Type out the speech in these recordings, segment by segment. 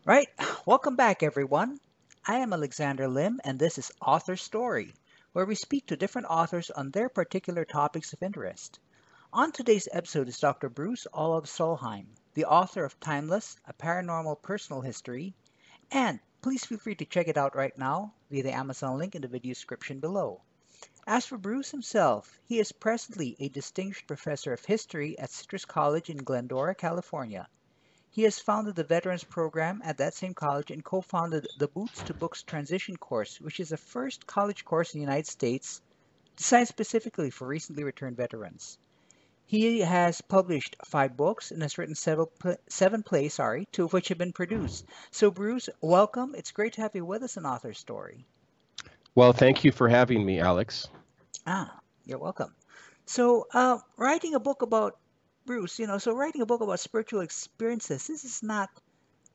Right, welcome back everyone. I am Alexander Lim and this is Author Story, where we speak to different authors on their particular topics of interest. On today's episode is Dr. Bruce Olav Solheim, the author of Timeless, a paranormal personal history, and please feel free to check it out right now via the Amazon link in the video description below. As for Bruce himself, he is presently a distinguished professor of history at Citrus College in Glendora, California. He has founded the Veterans Program at that same college and co-founded the Boots to Books Transition Course, which is the first college course in the United States designed specifically for recently returned veterans. He has published 5 books and has written seven plays, two of which have been produced. So Bruce, welcome. It's great to have you with us on Author Story. Well, thank you for having me, Alex. You're welcome. So, writing a book about Bruce, writing a book about spiritual experiences, this is not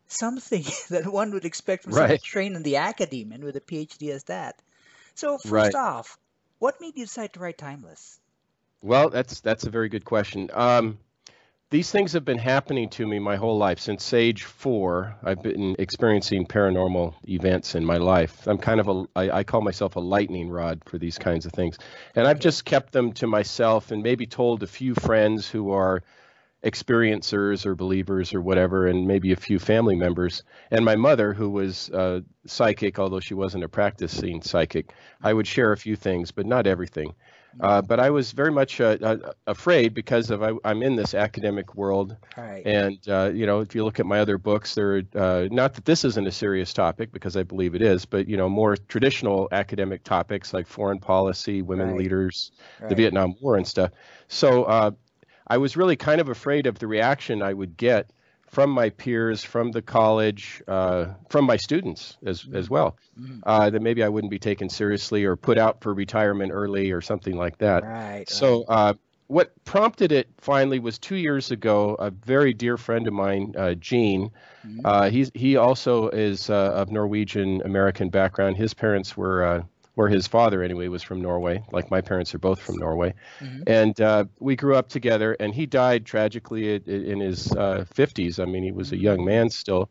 something that one would expect from someone Right, trained in the academe and with a PhD as that. So, first right. off, what made you decide to write Timeless? Well, that's a very good question. These things have been happening to me my whole life. Since age 4, I've been experiencing paranormal events in my life. I'm kind of I call myself a lightning rod for these kinds of things. And I've Okay, just kept them to myself and maybe told a few friends who are experiencers or believers or whatever, and maybe a few family members. And my mother, who was psychic, although she wasn't a practicing psychic, I would share a few things, but not everything. mm, But I was very much afraid because I'm in this academic world, all right, and if you look at my other books, they're not that this isn't a serious topic because I believe it is, but more traditional academic topics like foreign policy, women right, leaders, the right, Vietnam War, and stuff. So I was really kind of afraid of the reaction I would get from my peers, from the college, from my students as mm, well, mm, that maybe I wouldn't be taken seriously or put out for retirement early or something like that. right, So right, what prompted it finally was 2 years ago. A very dear friend of mine, Gene, mm, he also is of Norwegian American background. His parents were his father anyway was from Norway. Like my parents are both from Norway, mm, and we grew up together. And he died tragically in his 50s. I mean, he was a young mm. man still.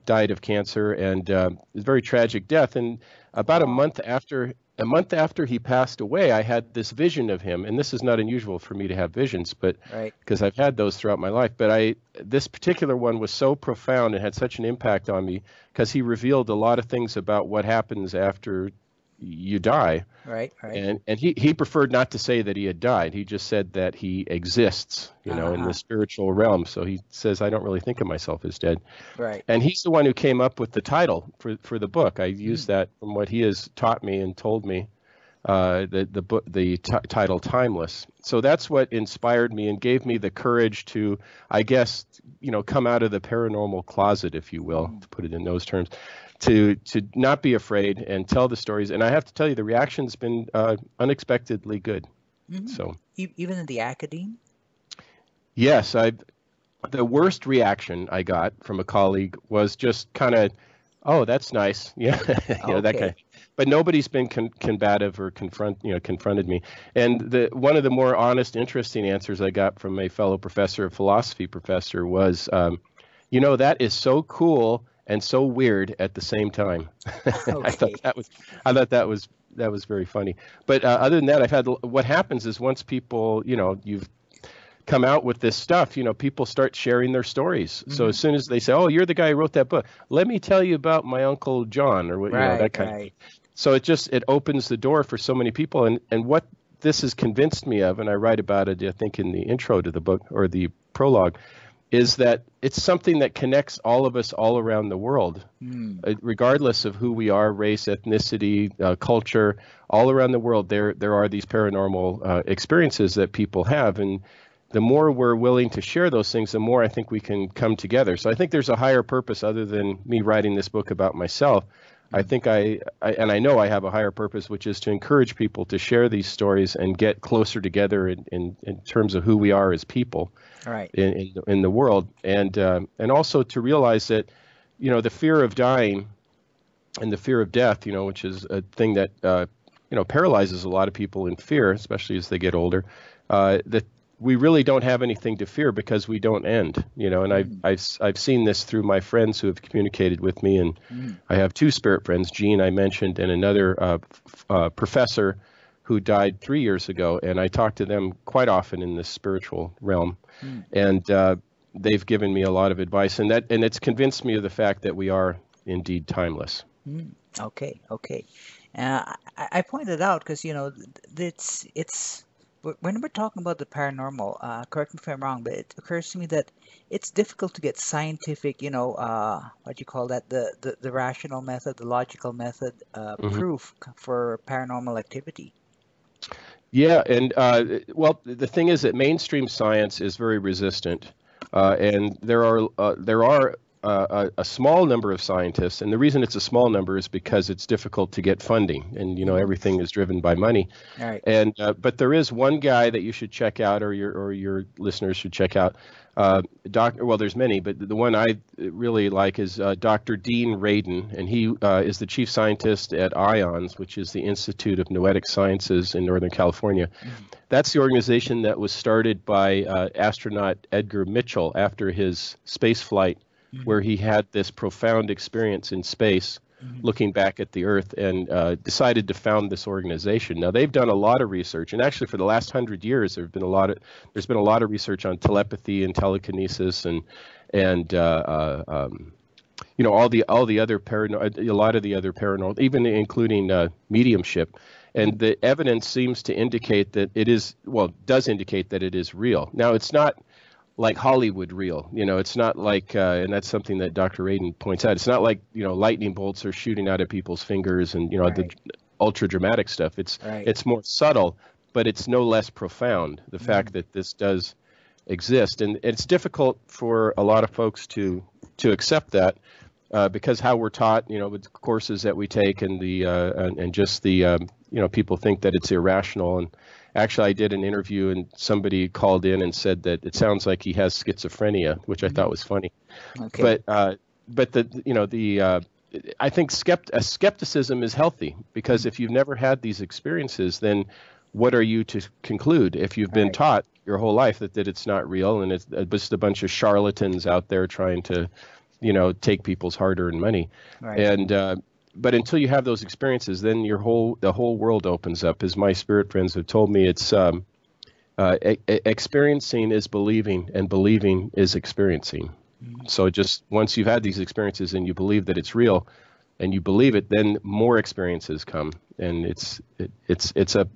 Died of cancer, and it was a very tragic death. And about a Oh, month after he passed away, I had this vision of him. And this is not unusual for me to have visions, but right, because I've had those throughout my life. But this particular one was so profound and had such an impact on me because he revealed a lot of things about what happens after you die. right, right. And he preferred not to say that he had died. He just said that he exists, in the Uh-huh, spiritual realm. So he says, I don't really think of myself as dead. right. And he's the one who came up with the title for the book. I Mm, used that from what he has taught me and told me, the book, title Timeless. So that's what inspired me and gave me the courage to, I guess, come out of the paranormal closet, if you will, mm, to put it in those terms, to not be afraid and tell the stories. And I have to tell you, the reaction's been unexpectedly good. mm. So Even in the academe? yes, the worst reaction I got from a colleague was just kind of, oh, that's nice. Yeah, that kind Okay. of. But nobody's been combative or confronted me. And one of the more honest, interesting answers I got from a fellow professor, a philosophy professor, was, that is so cool and so weird at the same time. I thought Okay. that was, I thought that was very funny. But other than that, what happens is once people, you've come out with this stuff, people start sharing their stories. So Hmm. as soon as they say, "Oh, you're the guy who wrote that book. Let me tell you about my uncle John," or what, Right, that kind of thing. right. So it opens the door for so many people. And what this has convinced me of, and I write about it, I think, in the intro to the book or the prologue, is that it's something that connects all of us all around the world, Mm, regardless of who we are, race, ethnicity, culture, all around the world. There are these paranormal experiences that people have, and the more we're willing to share those things, the more I think we can come together. So I think there's a higher purpose other than me writing this book about myself. I mm, think and I know I have a higher purpose, which is to encourage people to share these stories and get closer together in terms of who we are as people right. in the world, and also to realize that, the fear of dying and the fear of death, which is a thing that paralyzes a lot of people in fear, especially as they get older. That we really don't have anything to fear because we don't end, and I've seen this through my friends who have communicated with me, and I have two spirit friends, Gene I mentioned, and another professor who died 3 years ago, and I talk to them quite often in this spiritual realm, and they've given me a lot of advice, and it's convinced me of the fact that we are indeed timeless. Okay. I pointed out because it's when we're talking about the paranormal, correct me if I'm wrong, but it occurs to me that it's difficult to get scientific, what you call that, the rational method, the logical method, proof for paranormal activity. Yeah, and well, the thing is that mainstream science is very resistant, and there are a small number of scientists, and the reason it's a small number is because it's difficult to get funding, and everything is driven by money. Right. And but there is one guy that you should check out, or your listeners should check out. Well, there's many, but the one I really like is Dr. Dean Radin, and he is the chief scientist at IONS, which is the Institute of Noetic Sciences in Northern California. That's the organization that was started by astronaut Edgar Mitchell after his space flight, where he had this profound experience in space, looking back at the Earth, and decided to found this organization. Now, they've done a lot of research, and actually for the last 100 years, there's been a lot of research on telepathy and telekinesis and all the other a lot of the other paranormal, even including mediumship. And the evidence seems to indicate that does indicate that it is real. Now, it's not like Hollywood real, it's not like, and that's something that Dr. Radin points out. It's not like, lightning bolts are shooting out of people's fingers and, the ultra dramatic stuff. It's more subtle, but it's no less profound. The fact that this does exist, and it's difficult for a lot of folks to accept that because how we're taught, with courses that we take and people think that it's irrational. And actually, I did an interview, and somebody called in and said that it sounds like he has schizophrenia, which I thought was funny. Okay. But I think skepticism is healthy, because if you've never had these experiences, then what are you to conclude if you've been taught your whole life that it's not real and it's just a bunch of charlatans out there trying to, take people's hard-earned money? Right. And but until you have those experiences, then the whole world opens up. As my spirit friends have told me, it's experiencing is believing, and believing is experiencing. So just once you've had these experiences and you believe that it's real, and you believe it, then more experiences come, and it's a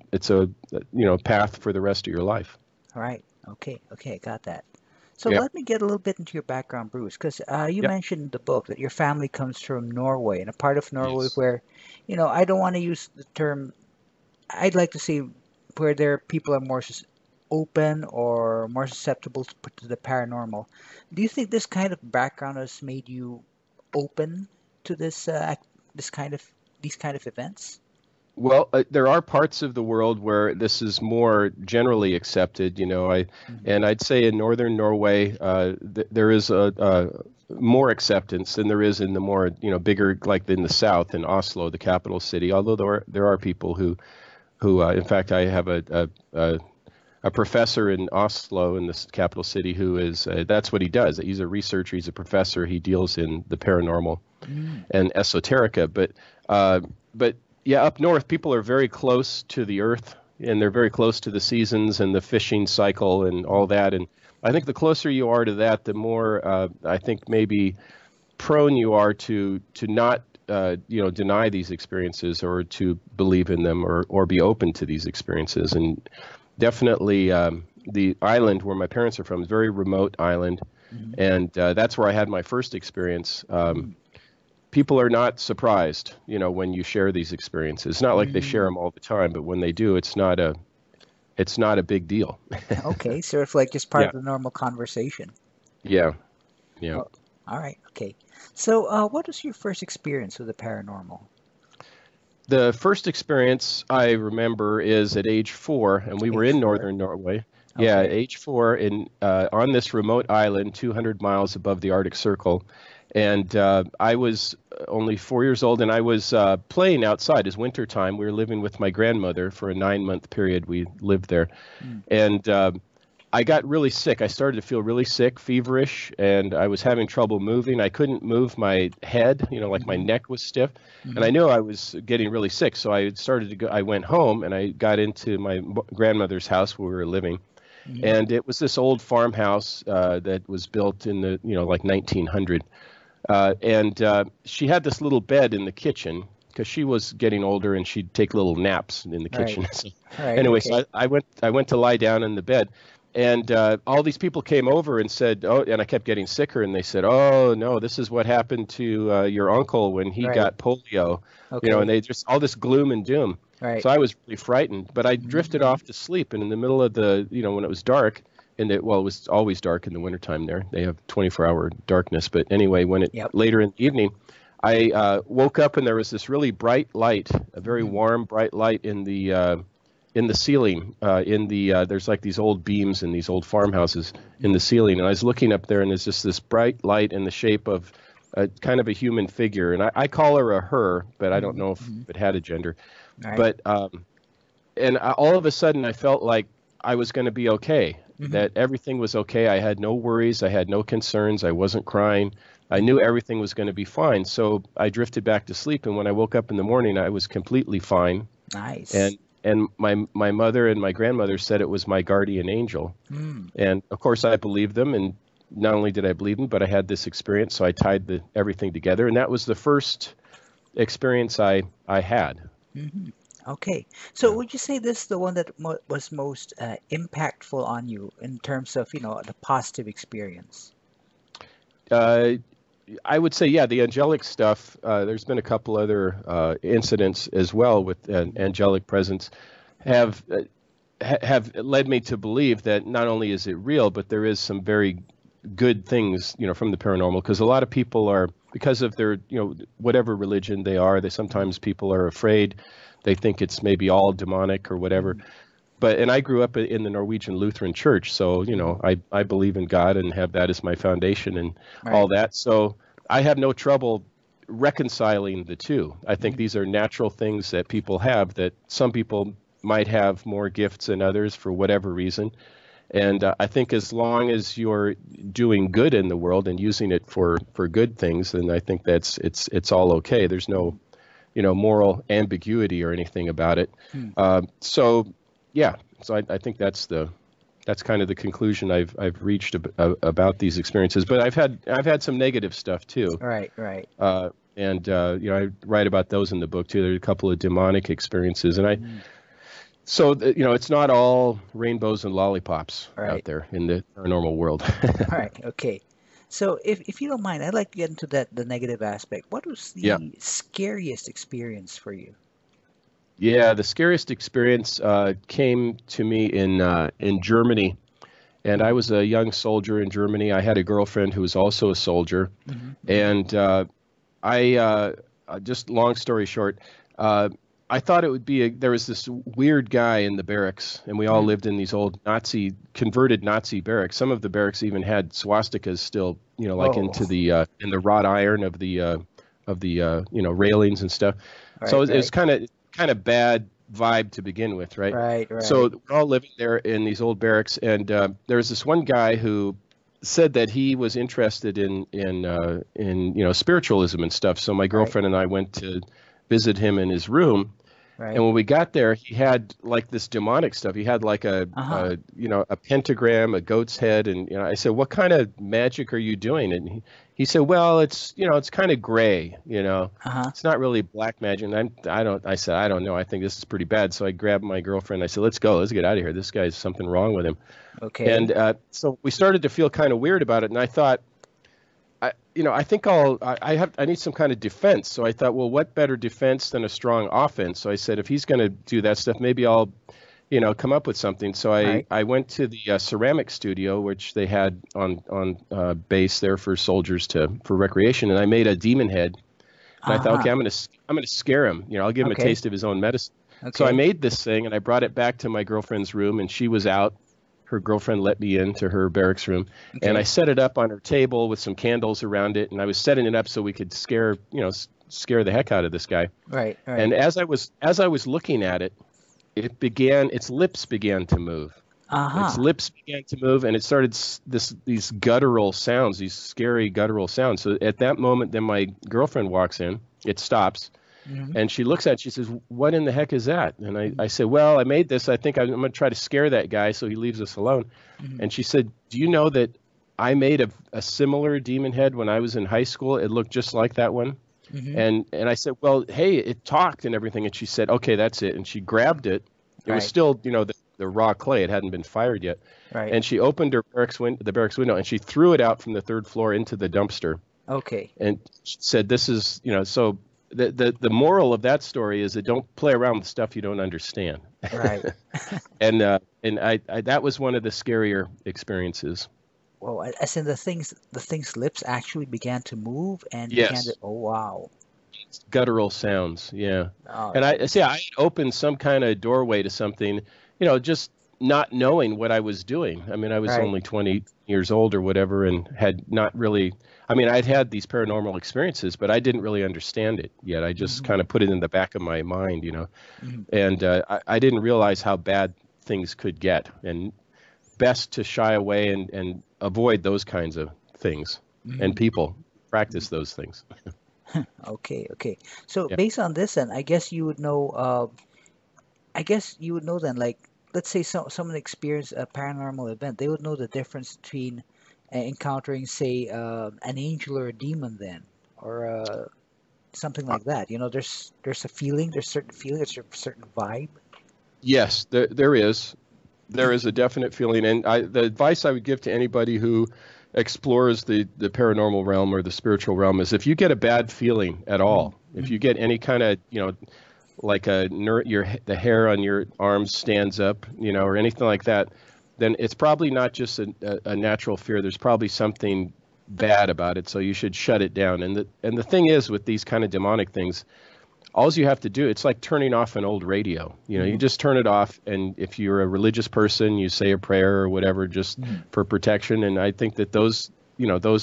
path for the rest of your life. All right. Okay, got that. So let me get a little bit into your background, Bruce, because you mentioned in the book that your family comes from Norway, and a part of Norway where, I don't want to use the term, I'd like to say where their people are more open or more susceptible to the paranormal. Do you think this kind of background has made you open to these kind of events? Well, there are parts of the world where this is more generally accepted, and I'd say in northern Norway, there is a more acceptance than there is in the more, bigger, like in the south, in Oslo, the capital city. Although there are people who, in fact, I have a professor in Oslo, in the capital city, who is that's what he does. He's a researcher. He's a professor. He deals in the paranormal and esoterica, but. Yeah, up north, people are very close to the earth, and they're very close to the seasons and the fishing cycle and all that. And I think the closer you are to that, the more I think maybe prone you are to not deny these experiences, or to believe in them, or be open to these experiences. And definitely the island where my parents are from is a very remote island, and that's where I had my first experience. People are not surprised, when you share these experiences. It's not like they share them all the time, but when they do, it's not a big deal. Okay, so it's like just part of the normal conversation. Yeah. Oh, all right. Okay. So, what was your first experience with the paranormal? The first experience I remember is at age 4, and we were in northern Norway. Okay. Yeah, at age 4, on this remote island, 200 miles above the Arctic Circle. And I was only 4 years old, and I was playing outside. It's wintertime. We were living with my grandmother for a 9-month period. We lived there. And I got really sick. I started to feel really sick, feverish, and I was having trouble moving. I couldn't move my head, like my Mm-hmm. neck was stiff, and Mm-hmm. I knew I was getting really sick. So I started to go. I went home and I got into my grandmother's house where we were living, Mm-hmm. and it was this old farmhouse that was built in the like 1900, and she had this little bed in the kitchen because she was getting older and she'd take little naps in the Right. kitchen. So Right. anyway, Okay. so I went to lie down in the bed, and all these people came over and said, oh, and I kept getting sicker, and they said, oh no, this is what happened to your uncle when he Right. got polio, and Okay. they just all this gloom and doom. Right. So I was really frightened, but I drifted Mm-hmm. off to sleep, and in the middle of the, when it was dark, it was always dark in the wintertime there. They have 24-hour darkness, but anyway, when it Yep. later in the evening, I woke up and there was this really bright light, a very Mm-hmm. warm, bright light in the ceiling. There's like these old beams in these old farmhouses in the ceiling, and I was looking up there, and there's just this bright light in the shape of kind of a human figure, and I call her a her, but I don't know if Mm-hmm. it had a gender. Right. But all of a sudden, I felt like I was going to be okay, Mm-hmm. that everything was okay. I had no worries. I had no concerns. I wasn't crying. I knew everything was going to be fine. So I drifted back to sleep. And when I woke up in the morning, I was completely fine. Nice. And my mother and my grandmother said it was my guardian angel. Mm. And of course, I believed them. And not only did I believe them, but I had this experience. So I tied everything together. And that was the first experience I had. Mm-hmm. Okay. So would you say this is the one that was most impactful on you in terms of, the positive experience? Uh, I would say, yeah, the angelic stuff. There's been a couple other incidents as well with angelic presence have have led me to believe that not only is it real, but there is some very good things, from the paranormal. Because a lot of people are, because of their, whatever religion they are, sometimes people are afraid. They think it's maybe all demonic or whatever. Mm-hmm. And I grew up in the Norwegian Lutheran Church, so Mm-hmm. I believe in God and have that as my foundation and all Right. that. So I have no trouble reconciling the two. I think Mm-hmm. these are natural things that people have, that some people might have more gifts than others for whatever reason. And I think as long as you're doing good in the world and using it for good things, then I think it's all okay. There's no moral ambiguity or anything about it. Mm. So yeah, so I think that's kind of the conclusion I've reached about these experiences. But I've had some negative stuff too, Right. Right. and I write about those in the book too. There's a couple of demonic experiences, and Mm. it's not all rainbows and lollipops out Right. there in the paranormal world. All right. Okay. So if you don't mind, I'd like to get into the negative aspect. What was Yeah. the scariest experience for you? Yeah, the scariest experience came to me in Germany, and I Mm-hmm. was a young soldier in Germany. I had a girlfriend who was also a soldier, Mm-hmm. and just long story short, I thought it would be there was this weird guy in the barracks, and we all Mm-hmm. lived in these old converted Nazi barracks. Some of the barracks even had swastikas still, like Oh. into the in the wrought iron of the railings and stuff. So Right. it was Right. kind of bad vibe to begin with, right? Right. So Right. we're all living there in these old barracks, and there was this one guy who said that he was interested in spiritualism and stuff. So my Right. girlfriend and I went to visit him in his room, and Right. when we got there, he had like this demonic stuff. He had like Uh-huh. a pentagram, a goat's head, and I said, "What kind of magic are you doing?" And he said, "Well, it's kind of gray, Uh-huh. it's not really black magic." And I said, "I don't know. I think this is pretty bad." So I grabbed my girlfriend. I said, "Let's go. Let's get out of here. This guy's something wrong with him." Okay. And so we started to feel kind of weird about it. And I thought, I think I need some kind of defense. So I thought, well, what better defense than a strong offense? So I said, if he's going to do that stuff, maybe I'll, come up with something. So Right. I went to the ceramic studio, which they had on base there for soldiers for recreation, and I made a demon head. And I thought, Uh-huh. okay, I'm gonna scare him. I'll give him a Okay. taste of his own medicine. So I Okay. made this thing, and I brought it back to my girlfriend's room, and she was out. Her girlfriend let me into her barracks room, and I Okay. set it up on her table with some candles around it, and I was setting it up so we could scare the heck out of this guy. Right. Right. And as I was looking at it, its lips began to move. Its Uh-huh. lips began to move, and it started these guttural sounds, these scary guttural sounds. So at that moment, then my girlfriend walks in. It stops, Hmm. and she looks at it. She says, "What in the heck is that?" And I Hmm. said, "Well, I made this. I think I'm going to try to scare that guy so he leaves us alone." Hmm. And she said, "Do you know that I made a similar demon head when I was in high school? It looked just like that one." Hmm. And I said, "Well, hey, it talked and everything." And she said, "Okay, that's it." And she grabbed it. It was Right. still, the raw clay. It hadn't been fired yet. Right. And she opened the barracks window, and she threw it out from the third floor into the dumpster. Okay. And she said, "This is, so the moral of that story is that don't play around with stuff you don't understand." Right. And that was one of the scarier experiences. Well, as in the thing's lips actually began to move and began to. Yes. Oh wow. Guttural sounds, yeah. Oh, And I opened some kind of doorway to something, just not knowing what I was doing. I mean, I was right. only 20 years old or whatever, and had not really, I'd had these paranormal experiences, but I didn't really understand it yet. I just Hmm. kind of put it in the back of my mind, Hmm. and I didn't realize how bad things could get, and best to shy away and avoid those kinds of things, and Hmm. people practice those things. Okay. Okay. So Yeah. based on this, then I guess you would know. I guess you would know then, like, let's say someone experienced a paranormal event, they would know the difference between encountering, say, an angel or a demon, then, or something like that. There's a feeling, there's certain feeling, there's a certain vibe. Yes, there is. There is a definite feeling, and the advice I would give to anybody who explores the paranormal realm or the spiritual realm is if you get a bad feeling at Mm, all, if you mm, get any kind of, like the hair on your arms stands up, or anything like that, then it's probably not just a natural fear. There's probably something bad about it, so you should shut it down. And the thing is with these kind of demonic things, all you have to do, it's like turning off an old radio. You mm, just turn it off, and if you're a religious person, you say a prayer or whatever just mm, for protection. And I think that those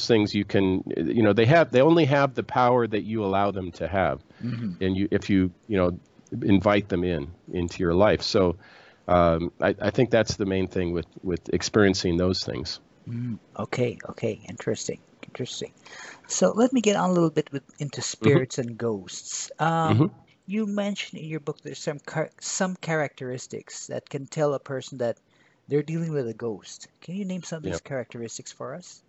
things you can, they only have the power that you allow them to have, mm, and if you invite them into your life. So I think that's the main thing with experiencing those things. mm. Okay, okay, interesting, interesting. So let me get on a little bit into Hmm. spirits and ghosts. Hmm. You mentioned in your book there's some characteristics that can tell a person that they're dealing with a ghost. Can you name some of Yeah. these characteristics for us?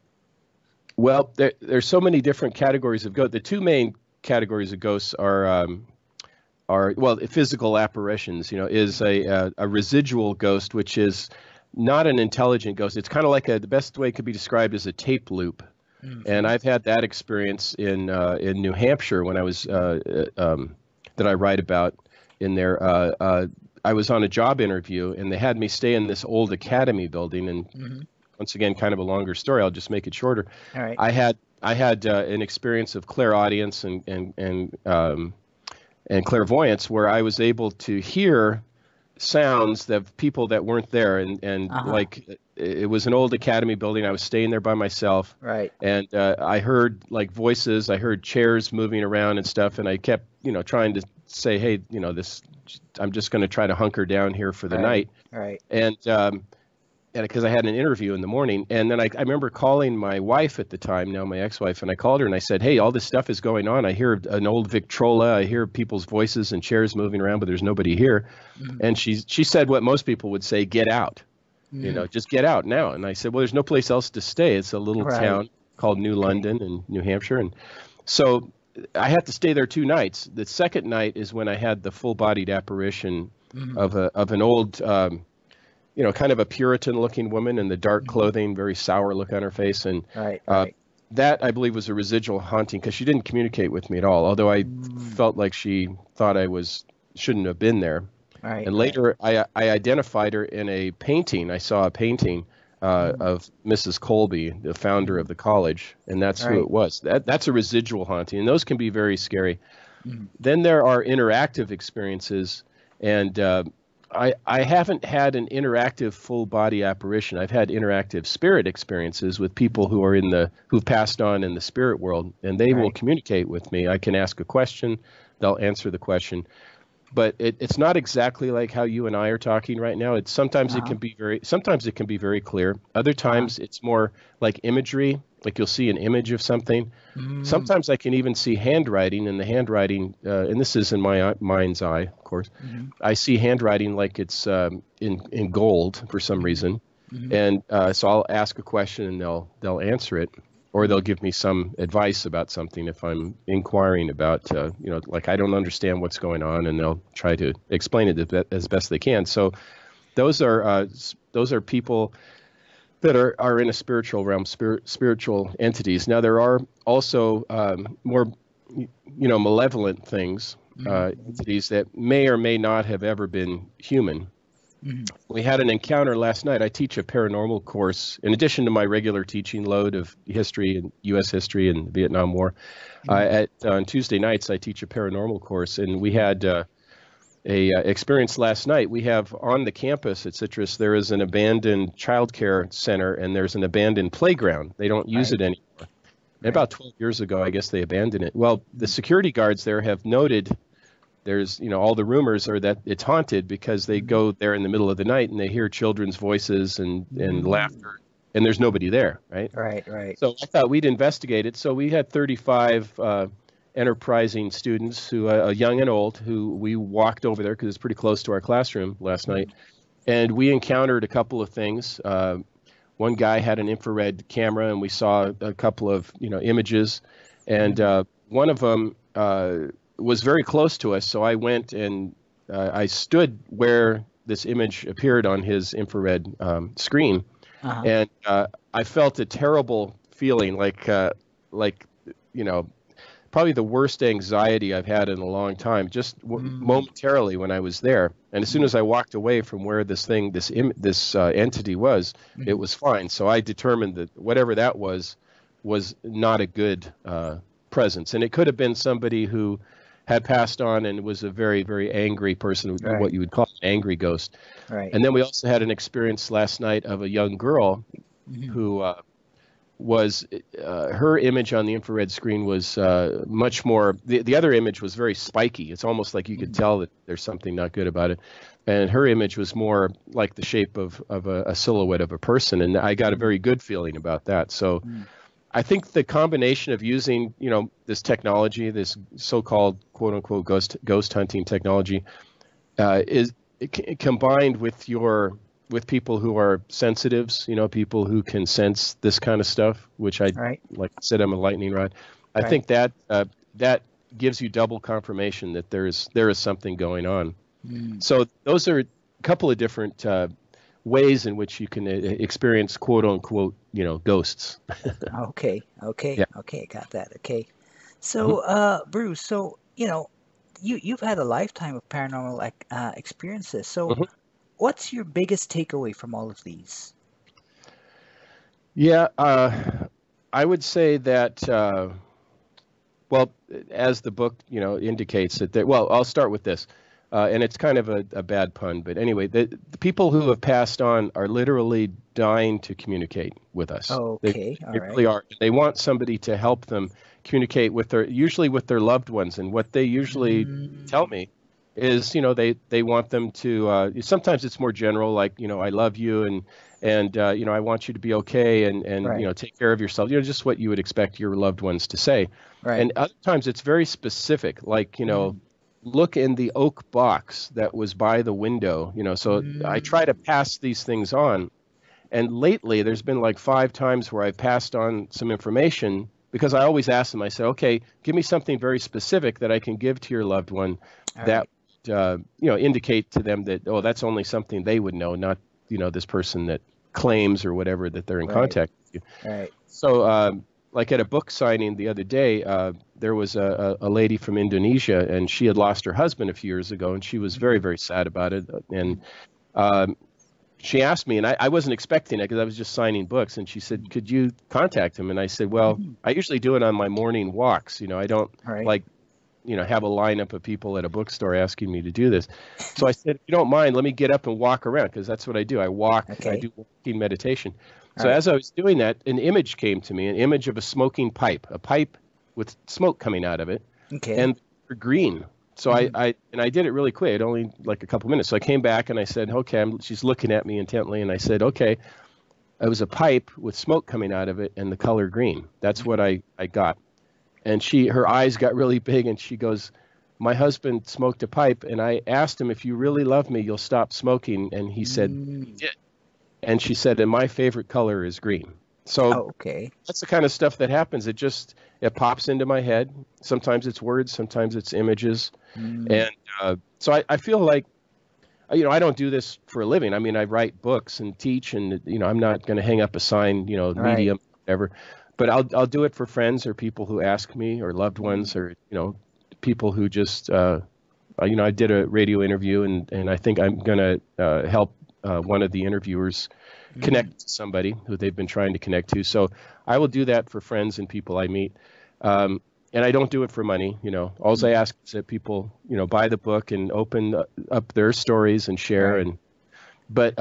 Well, there's so many different categories of ghosts. The two main categories of ghosts are well, physical apparitions. Is a residual ghost, which is not an intelligent ghost. It's kind of like the best way it could be described as a tape loop. And Mm-hmm. I've had that experience in New Hampshire when I was that I write about in there. I was on a job interview, and they had me stay in this old academy building. And Mm-hmm. once again, kind of a longer story. I'll just make it shorter. All right. I had an experience of clairaudience and clairvoyance where I was able to hear sounds of people that weren't there, and Uh-huh. like it was an old academy building. I was staying there by myself, Right. and I heard like voices. I heard chairs moving around and stuff, and I kept trying to say, hey, this, I'm just going to try to hunker down here for the Right. night. Right. And because I had an interview in the morning, and then I remember calling my wife at the time, now my ex-wife, and I called her and I said, hey, all this stuff is going on. I hear an old Victrola, I hear people's voices and chairs moving around, but there's nobody here. Mm-hmm. And she said what most people would say, get out, Mm-hmm. just get out now. And I said, well, there's no place else to stay. It's a little Right. town called New Okay. London in New Hampshire. And so I had to stay there 2 nights. The second night is when I had the full-bodied apparition Mm-hmm. of an old kind of a Puritan-looking woman in the dark Mm-hmm. clothing, very sour look on her face, and Right. uh, Right. that I believe was a residual haunting because she didn't communicate with me at all. Although I Mm. felt like she thought I shouldn't have been there. Right. And Right. later, I identified her in a painting. I saw a painting Mm. of Mrs. Colby, the founder Mm. of the college, and that's who Right. it was. That's a residual haunting, and those can be very scary. Mm. Then there are interactive experiences, and I haven't had an interactive full body apparition. I've had interactive spirit experiences with people Mm. who've passed on in the spirit world, and they will Right. communicate with me. I can ask a question, they'll answer the question. but it's not exactly like how you and I are talking right now. It's sometimes it Uh-huh. can be very clear. Other Uh-huh. times it's more like imagery, like you'll see an image of something. Mm, Sometimes I can even see handwriting, and the handwriting, and this is in my mind's eye, of course. mhm, I see handwriting like it's in gold for some mhm, reason, mhm, and so I'll ask a question and they'll answer it, or they'll mhm. give me some advice about something if I'm inquiring about like I don't understand what's going on, and they'll try to explain it as best they can. So those are people that are in a spiritual realm, spiritual entities. Now there are also more malevolent things, Mhm, entities that may or may not have ever been human. mhm, We had an encounter last night. I teach a paranormal course in addition to my regular teaching load of history and U.S. history and the Vietnam War. mhm, On Tuesday nights, I teach a paranormal course, and we mhm. had a experience last night. We have on the campus at Citrus, there is an abandoned childcare center, and there's an abandoned playground. They don't use Right, it anymore. right. About 12 years ago, I guess they abandoned it. Well, the Mhm, security guards there have noted there's, all the rumors are that it's haunted because they mhm, go there in the middle of the night and they hear children's voices and mm. laughter, and there's nobody there, right? Right, right. So I thought we'd investigate it. So we had 35 enterprising students, who young and old, who we walked over there because it's pretty close to our classroom last night, Mhm, and we encountered a couple of things. One guy had an infrared camera, and we saw a couple of images, and mhm, one of them was very close to us. So I went and I stood where this image appeared on his infrared screen, uh-huh. and I felt a terrible feeling, like you know probably the worst anxiety I've had in a long time, just Mm, momentarily when I was there. And as soon mhm, as I walked away from where this entity was, it mhm. was fine. So I determined that whatever that was not a good presence, and it could have been somebody who had passed on and was a very, very angry person, what Right, you would call an angry ghost. right. And then we also had an experience last night of a young girl Mhm, who was her image on the infrared screen was much more. The other image was very spiky. It's almost like you could mhm, tell that there's something not good about it. And her image was more like the shape of a silhouette of a person. And I got a mhm, very good feeling about that. So mhm. I think the combination of using, this technology, this so-called quote unquote ghost hunting technology, is combined with people who are sensitives, people who can sense this kind of stuff, which I, Right, like I said, I'm a lightning rod. I right. think that gives you double confirmation that there is something going on. Mm. So those are a couple of different ways in which you can experience quote unquote, ghosts. Okay, okay, Yeah. okay, got that. Okay. Hmm. So, Bruce, so, you've had a lifetime of paranormal experiences. So, Hmm. what's your biggest takeaway from all of these? Yeah. I would say that. Well, as the book, indicates that well, I'll start with this, and it's kind of a bad pun, but anyway, the people who have passed on are literally dying to communicate with us. Okay, all They right. really are. They want somebody to help them communicate usually with their loved ones, and what they usually tell Mm, me is, they want them to. Sometimes it's more general, like, I love you, and I want you to be okay, and right, take care of yourself. Just what you would expect your loved ones to say. right. And other times it's very specific, like, Mm, look in the oak box that was by the window. So I try to mm, pass these things on. And lately, there's been like 5 times where I've passed on some information because I always ask them, I say, okay, give me something very specific that I can give to your loved one all that, right, indicate to them that, oh, that's only something they would know, not, this person that claims or whatever that they're in right, contact with you. right. So, like at a book signing the other day, there was a lady from Indonesia, and she had lost her husband a few years ago, and she was very, Mm, very sad about it. And mm, um, she asked me, and I wasn't expecting it because I was just signing books, and she said, mm, "Could you contact him?" And I said, "Well, mhm, I usually do it on my morning walks. I don't all right. like, have a lineup of people at a bookstore asking me to do this." So I said, "If you don't mind, let me get up and walk around because that's what I do. I Okay, do walking meditation." all So right. as I was doing that, an image came to me, an image of a smoking pipe, a pipe with smoke coming out of it, Okay. and they're green. So I did it really quick. It only like a couple minutes. So I came back and I said, okay, she's looking at me intently. And I said, okay, it was a pipe with smoke coming out of it and the color green. That's what I got. And her eyes got really big and she goes, my husband smoked a pipe and I asked him, if you really love me, you'll stop smoking. And he said, yeah. And she said, and my favorite color is green. So that's the kind of stuff that happens. It pops into my head. Sometimes it's words, sometimes it's images. And so I feel like, I don't do this for a living. I mean, I write books and teach and, I'm not going to hang up a sign, medium, whatever. But I'll do it for friends or people who ask me or loved ones or, people who just, I did a radio interview and I think I'm going to help one of the interviewers connect to somebody who they've been trying to connect to. So I will do that for friends and people I meet. And I don't do it for money. All I ask is that people, buy the book and open up their stories and share. Right.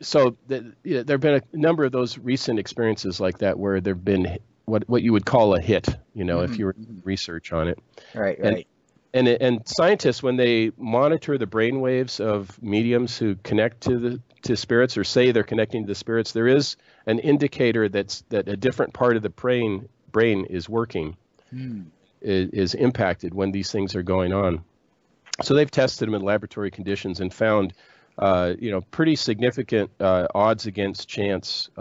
So there have been a number of those recent experiences like that where there've been what you would call a hit, if you were doing research on it. Right. And scientists, when they monitor the brain waves of mediums who connect to spirits or say they're connecting to the spirits, there is an indicator that a different part of the brain is working. Is impacted when these things are going on. So they've tested them in laboratory conditions and found, pretty significant odds against chance,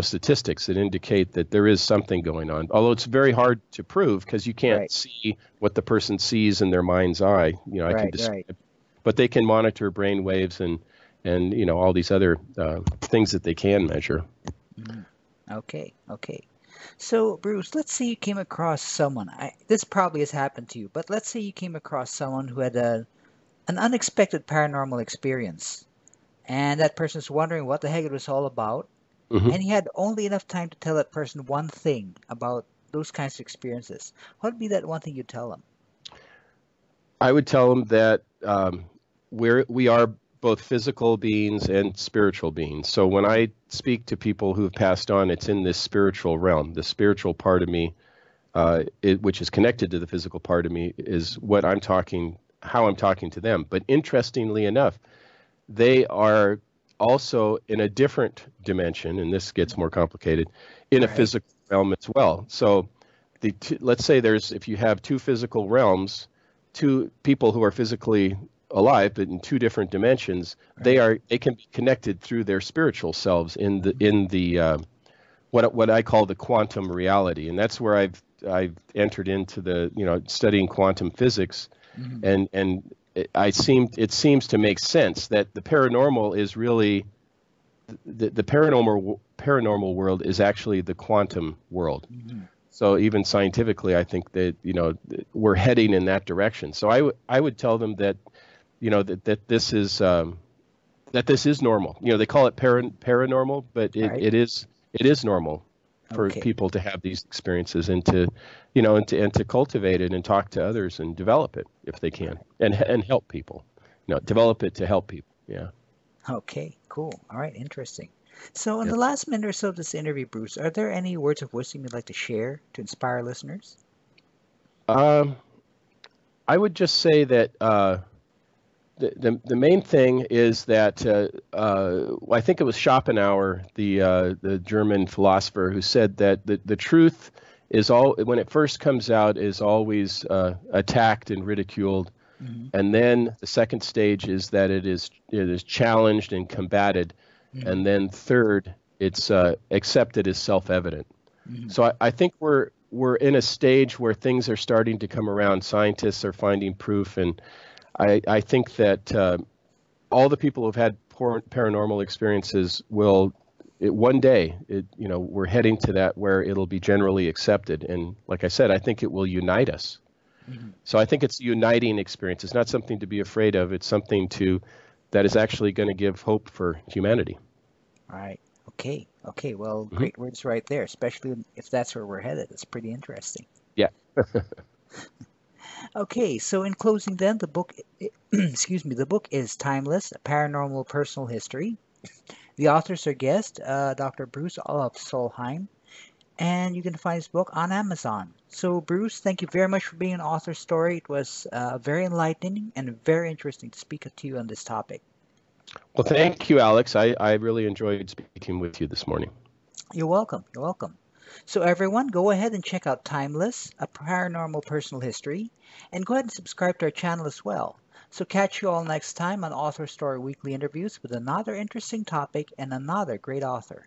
statistics that indicate that there is something going on. Although it's very hard to prove because you can't see what the person sees in their mind's eye. I can describe, but they can monitor brain waves and all these other things that they can measure. Okay. So, Bruce, let's say you came across someone. This probably has happened to you, but let's say you came across someone who had an unexpected paranormal experience, and that person's wondering what the heck it was all about, and he had only enough time to tell that person one thing about those kinds of experiences. What would be that one thing you'd tell them? I would tell them that we are both physical beings and spiritual beings. So when I speak to people who have passed on, it's in this spiritual realm. The spiritual part of me, which is connected to the physical part of me, is how I'm talking to them. But interestingly enough, they are also in a different dimension, and this gets more complicated, in a physical realm as well. So let's say if you have two physical realms, two people who are physically alive, but in two different dimensions, they can be connected through their spiritual selves in the what I call the quantum reality, and that's where I've entered into the studying quantum physics, and it seems to make sense that the paranormal is really the paranormal world is actually the quantum world. So even scientifically, I think that we're heading in that direction. So I would tell them that that this is normal. They call it paranormal, but it is normal for people to have these experiences and to to cultivate it and talk to others and develop it if they can and help people. Develop it to help people. Yeah. Okay, cool. All right, interesting. So in the last minute or so of this interview, Bruce, are there any words of wisdom you'd like to share to inspire listeners? I would just say that the main thing is that I think it was Schopenhauer, the German philosopher, who said that the truth is when it first comes out is always attacked and ridiculed, and then the second stage is that it is challenged and combated, and then third it's accepted as self-evident. So I think we're in a stage where things are starting to come around. Scientists are finding proof, and I think that all the people who've had paranormal experiences one day, we're heading to that where it'll be generally accepted. And like I said, I think it will unite us. So I think it's a uniting experience. It's not something to be afraid of. It's something that is actually going to give hope for humanity. All right. Okay. Well, great words right there, especially if that's where we're headed. It's pretty interesting. Yeah. Okay, so in closing then, the book, the book is Timeless, A Paranormal Personal History. The authors are guest, Dr. Bruce Olav Solheim, and you can find his book on Amazon. So, Bruce, thank you very much for being an author story. It was very enlightening and very interesting to speak to you on this topic. Well, thank you, Alex. I really enjoyed speaking with you this morning. You're welcome. You're welcome. So, everyone, go ahead and check out Timeless, a paranormal personal history, and go ahead and subscribe to our channel as well. So, catch you all next time on Author Story Weekly Interviews with another interesting topic and another great author.